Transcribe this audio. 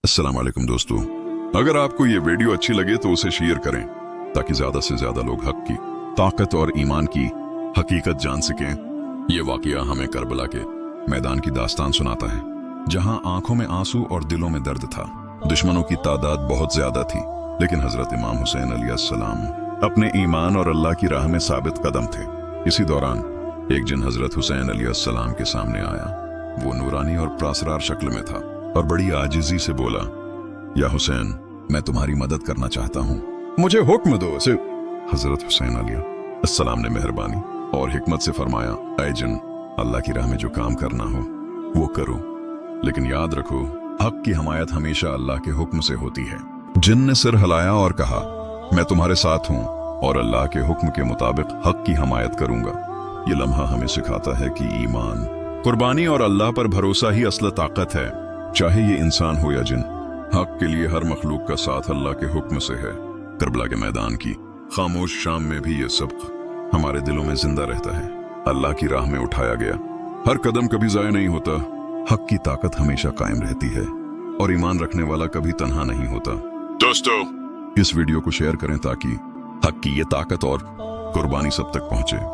अस्सलाम वालेकुम दोस्तों, अगर आपको ये वीडियो अच्छी लगे तो उसे शेयर करें ताकि ज्यादा से ज्यादा लोग हक की ताकत और ईमान की हकीकत जान सकें। ये वाकया हमें करबला के मैदान की दास्तान सुनाता है, जहां आंखों में आंसू और दिलों में दर्द था। दुश्मनों की तादाद बहुत ज्यादा थी, लेकिन हजरत इमाम हुसैन अलैहिस्सलाम अपने ईमान और अल्लाह की राह में साबित कदम थे। इसी दौरान एक जिन हजरत हुसैन अलैहिस्सलाम के सामने आया। वो नूरानी और प्रासरार शक्ल में था और बड़ी आजिजी से बोला, या हुसैन, मैं तुम्हारी मदद करना चाहता हूँ, मुझे हुक्म दो। हजरत हुसैन अलैहिस्सलाम ने मेहरबानी और हिकमत से फरमाया, ऐ जिन, अल्लाह की राह में जो काम करना हो वो करो, लेकिन याद रखो हक की हमायत हमेशा अल्लाह के हुक्म से होती है। जिन ने सिर हिलाया और कहा, मैं तुम्हारे साथ हूँ और अल्लाह के हुक्म के मुताबिक हक की हमायत करूंगा। ये लम्हा हमें सिखाता है कि ईमान, कुर्बानी और अल्लाह पर भरोसा ही असल ताकत है। चाहे ये इंसान हो या जिन, हक के लिए हर मखलूक का साथ अल्लाह के हुक्म से है। करबला के मैदान की खामोश शाम में भी ये सबक हमारे दिलों में जिंदा रहता है। अल्लाह की राह में उठाया गया हर कदम कभी जाया नहीं होता। हक की ताकत हमेशा कायम रहती है और ईमान रखने वाला कभी तन्हा नहीं होता। दोस्तों, इस वीडियो को शेयर करें ताकि हक की ये ताकत और कुर्बानी सब तक पहुंचे।